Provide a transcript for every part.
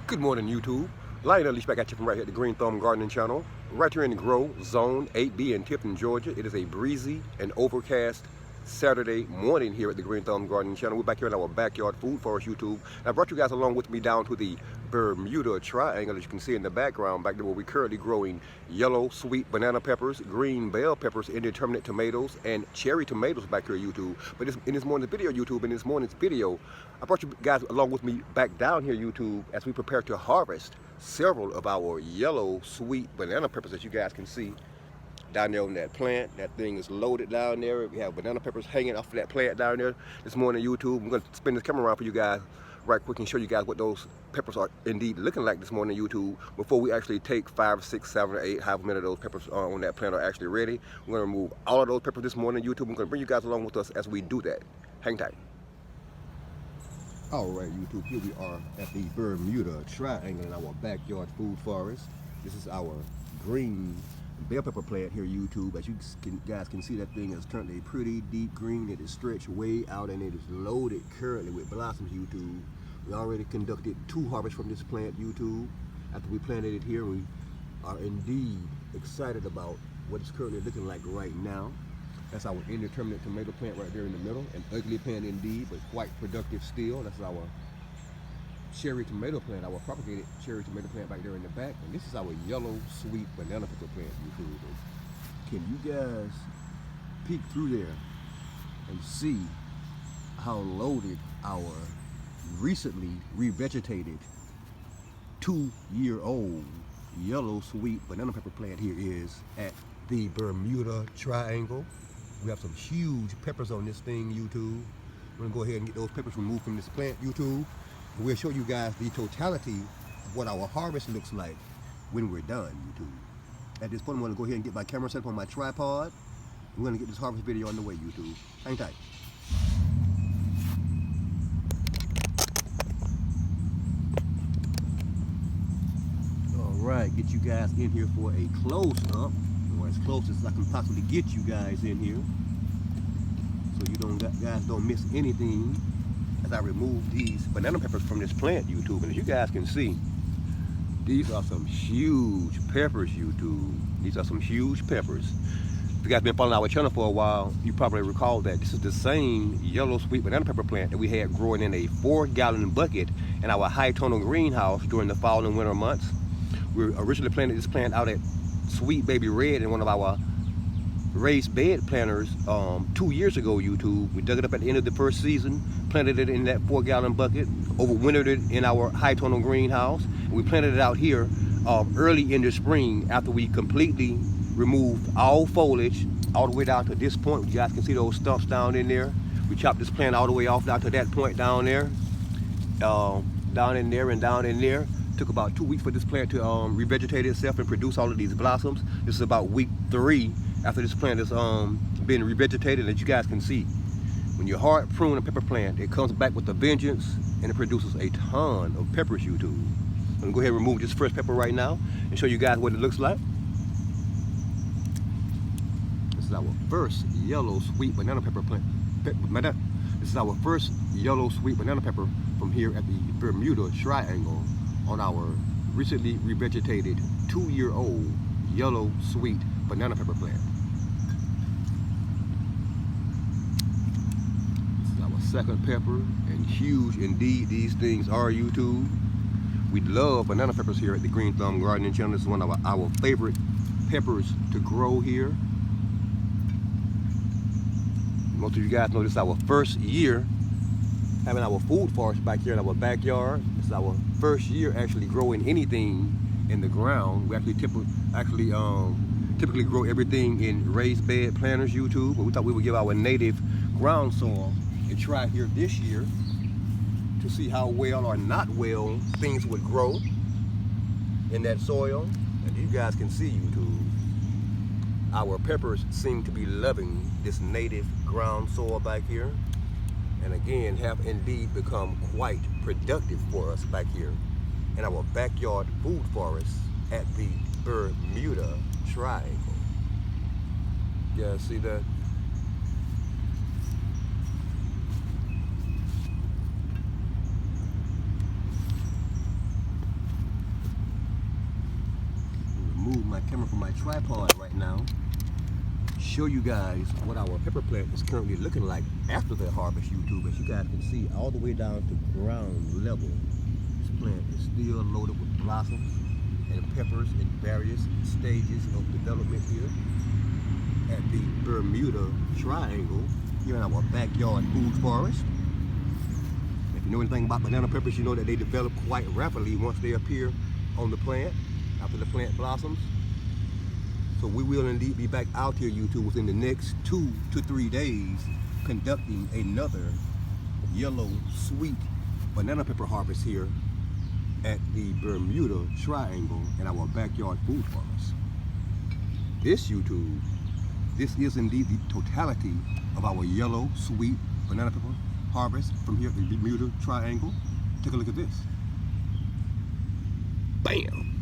Good morning, YouTube. Lionel Leash back at you from right here at the Green Thumb Gardening Channel. Right here in the Grow Zone 8B in Tifton, Georgia. It is a breezy and overcast Saturday morning here at the Green Thumb Gardening Channel. We're back here in our backyard food forest, YouTube. And I brought you guys along with me down to the Bermuda Triangle, as you can see in the background back there, where we're currently growing yellow sweet banana peppers, green bell peppers, indeterminate tomatoes, and cherry tomatoes back here, YouTube. But in this morning's video, I brought you guys along with me back down here, YouTube, as we prepare to harvest several of our yellow sweet banana peppers that you guys can see down there on that plant. That thing is loaded down there. We have banana peppers hanging off of that plant down there this morning, YouTube. I'm going to spin this camera around for you guys right quick and show you guys what those peppers are indeed looking like this morning, YouTube, before we actually take 5, 6, 7, or 8, however many of those peppers on that plant are actually ready. We're going to remove all of those peppers this morning, YouTube. I'm going to bring you guys along with us as we do that. Hang tight. All right, YouTube, here we are at the Bermuda Triangle in our backyard food forest. This is our green bell pepper plant here, YouTube. As you guys can see, that thing is currently pretty deep green. It is stretched way out and it is loaded currently with blossoms, YouTube. We already conducted 2 harvests from this plant, YouTube. After we planted it here, we are indeed excited about what it's currently looking like right now. That's our indeterminate tomato plant right there in the middle. An ugly plant indeed, but quite productive still. That's our cherry tomato plant, our propagated cherry tomato plant back there in the back. And this is our yellow sweet banana pepper plant, YouTube. Can you guys peek through there and see how loaded our recently revegetated 2-year-old yellow sweet banana pepper plant here is at the Bermuda Triangle? We have some huge peppers on this thing, YouTube. We're gonna go ahead and get those peppers removed from this plant, YouTube. And we'll show you guys the totality of what our harvest looks like when we're done, YouTube. At this point, I'm gonna go ahead and get my camera set up on my tripod. I'm gonna get this harvest video on the way, YouTube. Hang tight. All right, get you guys in here for a close-up. As close as I can possibly get you guys in here, so you guys don't miss anything as I remove these banana peppers from this plant, YouTube. And as you guys can see, these are some huge peppers, YouTube. These are some huge peppers. If you guys been following our channel for a while, you probably recall that this is the same yellow sweet banana pepper plant that we had growing in a 4-gallon bucket in our high tonal greenhouse during the fall and winter months. We originally planted this plant out at Sweet Baby Red in one of our raised bed planters 2 years ago, YouTube. We dug it up at the end of the first season, planted it in that 4-gallon bucket, overwintered it in our high tonal greenhouse, and we planted it out here early in the spring after we completely removed all foliage all the way down to this point. You guys can see those stumps down in there. We chopped this plant all the way off down to that point down there, down in there and down in there. Took about 2 weeks for this plant to revegetate itself and produce all of these blossoms. This is about week 3 after this plant has been revegetated. As you guys can see, when you hard prune a pepper plant, it comes back with a vengeance and it produces a ton of peppers, YouTube. I'm gonna go ahead and remove this first pepper right now and show you guys what it looks like. This is our first yellow sweet banana pepper plant. This is our first yellow sweet banana pepper from here at the Bermuda Triangle on our recently revegetated 2-year-old yellow sweet banana pepper plant. This is our second pepper, and huge indeed these things are, YouTube. We love banana peppers here at the Green Thumb Gardening Channel. This is one of our favorite peppers to grow here. Most of you guys know this is our first year having our food forest back here in our backyard. This is our first year actually growing anything in the ground. We actually typically grow everything in raised bed planters, YouTube, but we thought we would give our native ground soil a try here this year to see how well or not well things would grow in that soil. And you guys can see, YouTube, our peppers seem to be loving this native ground soil back here, and again have indeed become quite productive for us back here in our backyard food forest at the Bermuda Triangle. You guys see that? my camera from my tripod right now, show you guys what our pepper plant is currently looking like after the harvest, YouTube. As you guys can see, all the way down to ground level, this plant is still loaded with blossoms and peppers in various stages of development here at the Bermuda Triangle here in our backyard food forest. If you know anything about banana peppers, you know that they develop quite rapidly once they appear on the plant, after the plant blossoms. So we will indeed be back out here, YouTube, within the next 2 to 3 days, conducting another yellow sweet banana pepper harvest here at the Bermuda Triangle in our backyard food forest. This, YouTube, this is indeed the totality of our yellow sweet banana pepper harvest from here at the Bermuda Triangle. Take a look at this. Bam!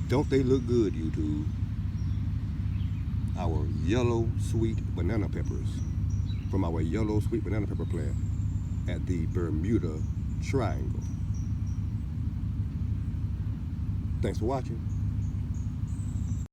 Don't they look good, YouTube? Our yellow sweet banana peppers from our yellow sweet banana pepper plant at the Bermuda Triangle. Thanks for watching.